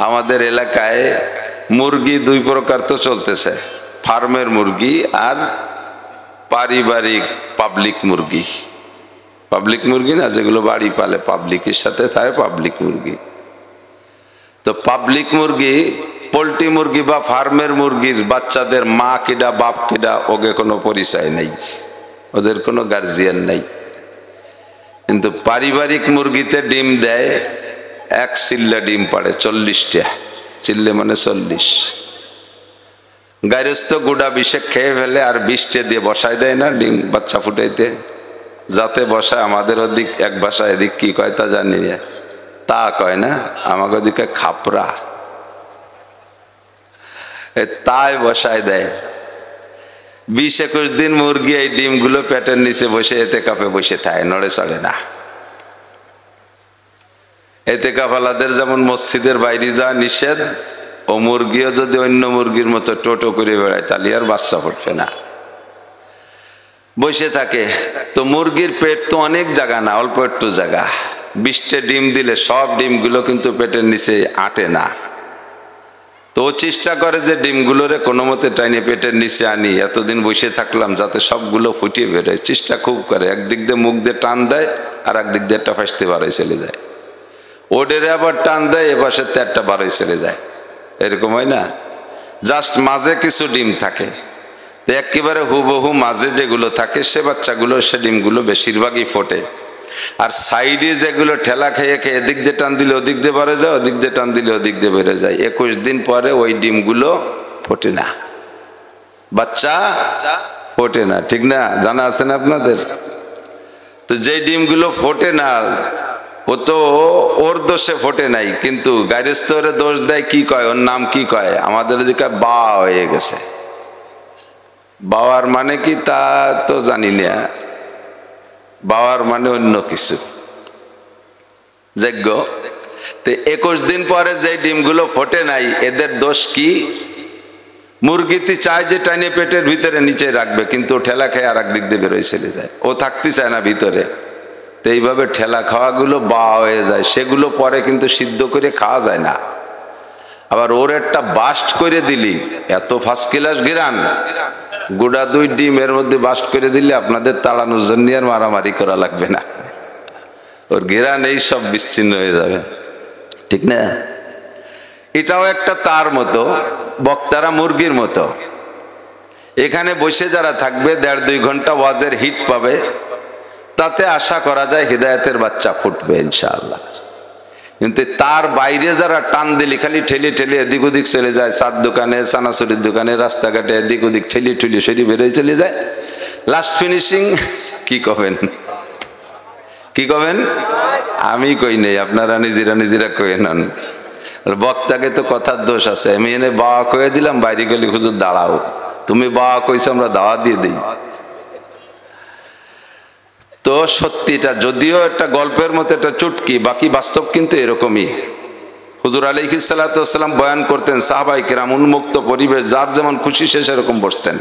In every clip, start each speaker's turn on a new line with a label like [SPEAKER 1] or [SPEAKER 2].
[SPEAKER 1] আমাদের এলাকায় মুরগি দুই প্রকার তো চলতেছে, ফার্মের মুরগি আর পারিবারিক পাবলিক মুরগি। পাবলিক মুরগি না, যেগুলো বাড়ি পালে, পাবলিকের সাথে থাকে পাবলিক মুরগি। তো পাবলিক মুরগি, পোল্ট্রি মুরগি বা ফার্মের মুরগির বাচ্চাদের মা কিডা বাপ কিডা ওকে কোনো পরিচয় নেই, ওদের কোনো গার্জিয়ান নেই। কিন্তু পারিবারিক মুরগিতে ডিম দেয়, এক চিল্লা ডিম পাড়ে 40টা, চিল্লে মানে 40। গার্হস্থ গুড়া 20 খেয়ে ফেলে আর 20টা দিয়ে বসায় দেয় না ডিম বাচ্চা ফুটাইতে, যাতে বসায়। আমাদের ওদিক এক ভাষা, এদিক কি কয় তা জানি না, তা কয় না, আমাকে ওদিকে খাপরা, তাই বসায় দেয়। 20-21 দিন মুরগি এই ডিমগুলো পেটের নিচে বসে এতেকাফে বসে থাকে, নড়ে চড়ে না। এতেকাফালাদের যেমন মসজিদের বাইরে যাওয়া নিষেধ, ও মুরগিও যদি অন্য মুরগির মতো টোটো করে বেড়ায় তাহলে আর বাচ্চা ফুটবে না, বসে থাকে। তো মুরগির পেট তো অনেক জায়গা না, অল্প একটু জায়গা। 20টা ডিম দিলে সব ডিমগুলো কিন্তু পেটের নিচে আটে না। তো চেষ্টা করে যে ডিমগুলোরে কোনো মতে টাইনে পেটের নিচে আনি, এতদিন বসে থাকলাম যাতে সবগুলো ফুটিয়ে বেরোয়, চেষ্টা খুব করে। একদিক দিয়ে মুখ দিয়ে টান দেয় আর একদিক দিয়ে একটা ফাঁসতে বারোয় চলে যায়, ওডেরে আবার টান দেয়, এপাশে একটা বারোয় চলে যায়, এরকম হয় না? জাস্ট মাঝে কিছু ডিম থাকে, তো একেবারে হুবহু মাঝে যেগুলো থাকে সে বাচ্চাগুলো, সে ডিমগুলো বেশিরভাগই ফোটে। আর সাইডে যেগুলো ঠেলা খেয়ে খেয়ে এদিক দিয়ে টান দিলে ওদিক দিয়ে বেড়ে যায়, ওদিক দিয়ে টান দিলে ওদিক দিয়ে বেড়ে যায়। 21 দিন পরে ওই ডিমগুলো ফোটে না, বাচ্চা ফোটে না, ঠিক না? জানা আছে না আপনাদের? তো যে ডিমগুলো ফোটে না, ও তো ওর দোষে ফোটে নাই, কিন্তু গার্হস্থ্যরে দোষ দেয়। কি কয়, ওর নাম কি কয়? আমাদের ওদিকে বা হয়ে গেছে। বাবার মানে কি তা তো জানি না, বাবার মানে অন্য কিছু, যোগ্য। তো 21 দিন পরে যে ডিমগুলো ফোটে নাই, এদের দোষ কি? মুরগিতে চায় যে টাইনে পেটের ভিতরে নিচে রাখবে, কিন্তু ঠেলা খেয়ে আর এক দিক দিয়ে বেরোয় চলে যায়, ও থাকতে চায় না ভিতরে। তো এইভাবে ঠেলা খাওয়াগুলো বা হয়ে যায়, সেগুলো পরে কিন্তু সিদ্ধ করে খাওয়া যায় না। আবার ওর একটা বাস্ট করে দিলি, এত ফার্স্ট ক্লাস গিরান, গুড়া 2 ডিম এর মধ্যে বাস্ট করে দিলে আপনাদের তাড়ানোর জন্য আর মারামারি করা লাগবে না, ওর গিরান এই সব বিচ্ছিন্ন হয়ে যাবে, ঠিক না? এটাও একটা তার মতো, বক্তারা মুরগির মতো। এখানে বসে যারা থাকবে 1.5-2 ঘন্টা ওয়াজের হিট পাবে, তাতে আশা করা যায় হিদায়াতের বাচ্চা ফুটবে ইনশাআল্লাহ। কিন্তু তার বাইরে যারা টান দিলি, খালি ঠেলে ঠেলে এদিক ওদিক চলে যায়, চার দোকানে, চানাচুরির দোকানে, রাস্তাঘাটে এদিক ওদিক ঠেলি ঠুলি সরি বেরোয় চলে যায়, লাস্ট ফিনিশিং কি কবেন? কি কবেন? আমি কই নেই, আপনারা নিজেরা কয়ে নেন। বক্তাকে তো কথার দোষ আছে, আমি এনে বাবা কয়ে দিলাম, বাইরে গেলে হুজুর দাঁড়াও, তুমি বাবা কইছো আমরা দাওয়া দিয়ে দিই। তো সত্যিটা যদিও একটা গল্পের মতো একটা চুটকি, বাকি বাস্তব কিন্তু এরকমই। হুজুর আলাইহিস সালাতু ওয়াস সালাম বয়ান করতেন, সাহাবায়ে কেরাম উন্মুক্ত পরিবেশ, যার যেমন খুশি সে সেরকম বসতেন।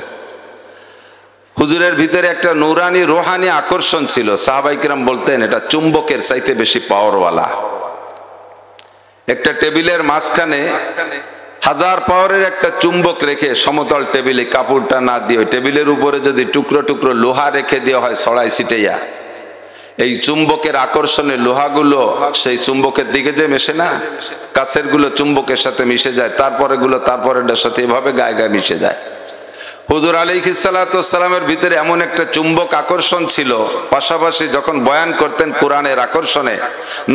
[SPEAKER 1] হুজুরের ভিতরে একটা নূরানি রোহানি আকর্ষণ ছিল, সাহাবায়ে কেরাম বলতেন এটা চুম্বকের চাইতে বেশি পাওয়ারওয়ালা। একটা টেবিলের মাঝখানে 1000 পাওয়ারের একটা চুম্বক রেখে সমতল টেবিলে কাপড়টা না দিয়ে টেবিলের উপরে যদি টুকরো টুকরো লোহা রেখে দেওয়া হয় ছড়াই ছিটাইয়া, এই চুম্বকের আকর্ষণে লোহাগুলো সেই চুম্বকের দিকে যে মেশে না, কাছের গুলো চুম্বকের সাথে মিশে যায়, তারপরের সাথে এভাবে গায়ে গায়ে মিশে যায়। হুজুর আলাইহিস সালাতু ওয়াস সালামের ভিতরে এমন একটা চুম্বক আকর্ষণ ছিল, পাশাপাশি যখন বয়ান করতেন কোরআনের আকর্ষণে,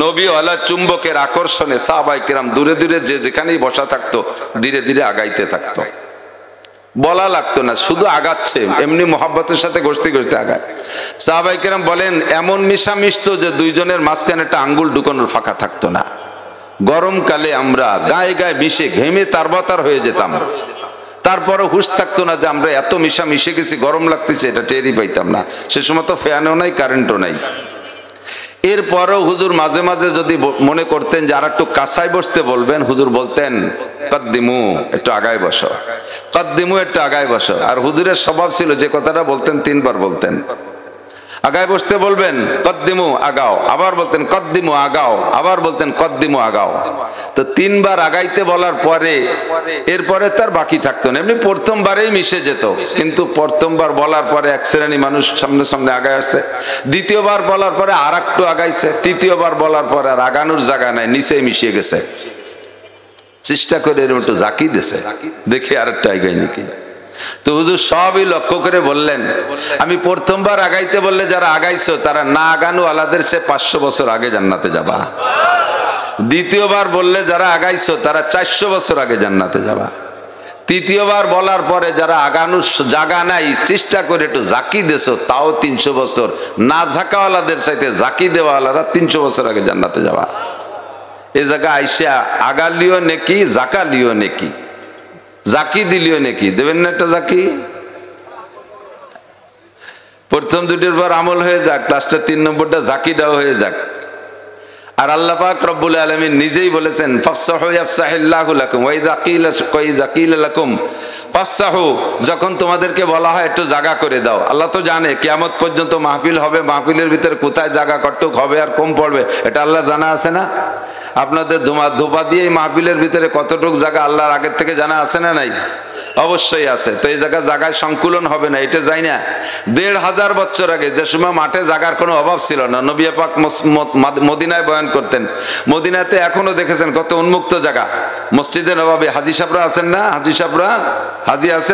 [SPEAKER 1] নবী ওয়ালা চুম্বকের আকর্ষণে সাহাবায়ে কেরাম দূরে দূরে যে যেখানেই বসা থাকতো ধীরে ধীরে আগাইতে থাকতো, বলা লাগতো না, শুধু আগাচ্ছে, এমনি মোহাব্বতের সাথে ঘষতে ঘষতে আগায়। সাহাবায়ে কেরাম বলেন এমন মিশা মিশতো যে দুইজনের মাঝখানে একটা আঙ্গুল ঢুকানোর ফাঁকা থাকতো না। গরমকালে আমরা গায়ে গায়ে মিশে ঘেমে তারবাতার হয়ে যেতাম, তারপরও হুশ থাকতো না যে আমরা এত মিশা মিশে গেছি, গরম লাগতেছে, এটা টেরই পাইতাম না। সে সময় তো ফ্যানও নাই, কারেন্টও নাই। এরপরেও হুজুর মাঝে মাঝে যদি মনে করতেন যে আর একটু কাছায় বসতে বলবেন, হুজুর বলতেন কদ্দিমু, একটু আগায় বসো, কদ্দিমু, একটু আগায় বসো। আর হুজুরের স্বভাব ছিল যে কথাটা বলতেন 3 বার বলতেন। আগায় বসতে বলবেন কদ্দিমু আগাও, আবার বলতেন কদ্দিমু আগাও, আবার বলতেন কদ্দিমু আগাও। তো তিনবার আগাইতে বলার পরে এরপরে তার বাকি থাকতো না, এমনি প্রথমবারেই মিশে যেত। কিন্তু প্রথমবার বলার পরে এক শ্রেণী মানুষ সামনে সামনে আগায় আসছে, দ্বিতীয়বার বলার পরে আর একটু আগাইছে, তৃতীয়বার বলার পরে আর আগানোর জায়গা নাই, নিচে মিশিয়ে গেছে। চেষ্টা করে এরকম একটু জাকি দিছে, দেখি আর একটা আগাই নাকি। তো হুজুর সবই লক্ষ্য করে বললেন, আমি প্রথমবার আগাইতে বললে যারা আগাইছো তারা না আগানো আলাদের সে 500 বছর আগে জান্নাতে যাবা। দ্বিতীয়বার বললে যারা আগাইছো তারা 400 বছর আগে জান্নাতে যাবা। তৃতীয়বার বলার পরে যারা আগানোর জায়গা নাই, চেষ্টা করে একটু জাকি দেছো, তাও 300 বছর। না ঝাঁকাওয়ালাদের সাথে জাকি দেওয়ালারা 300 বছর আগে জান্নাতে যাবা। এই জায়গা আইসা আগালিও নেকি, জাকালিও নেকি, জাকি দিলিও নেকি। দেবেন না একটা জাকি? প্রথম দুটির পর আমল হয়ে যাক, লাস্টের 3 নম্বরটা জাকি দাও হয়ে যাক। আর আল্লাহ পাক রব্বুল আলামিন নিজেই বলেছেন ফাফসাহু ইয়াফসাহিল্লাহু লাকুম ওয়া ইযা কিলা লাকুম ফাফসাহু, যখন তোমাদেরকে বলা হয় একটু জায়গা করে দাও। আল্লাহ তো জানে কিয়ামত পর্যন্ত মাহফিল হবে, মাহফিলের ভিতরে কোথায় জায়গা কতটুক হবে আর কম পড়বে এটা আল্লাহ জানা আছে না? আপনাদের ধোপা দিয়ে মাহফিলের ভিতরে কতটুক জায়গা আল্লাহর আগের থেকে জানা আছে না নাই? অবশ্যই আছে। তো এই জায়গায় সংকুলন হবে না এটা যাই না। 1500 বছর আগে যে সময় মাঠে জায়গার কোনো অভাব ছিল না, নবী পাক মদিনায় বয়ান করতেন। মদিনাতে এখনো দেখেছেন কত উন্মুক্ত জায়গা। মসজিদে নববী হাজী সাহেবরা আছেন না? হাজী সাহেবরা হাজী আছে।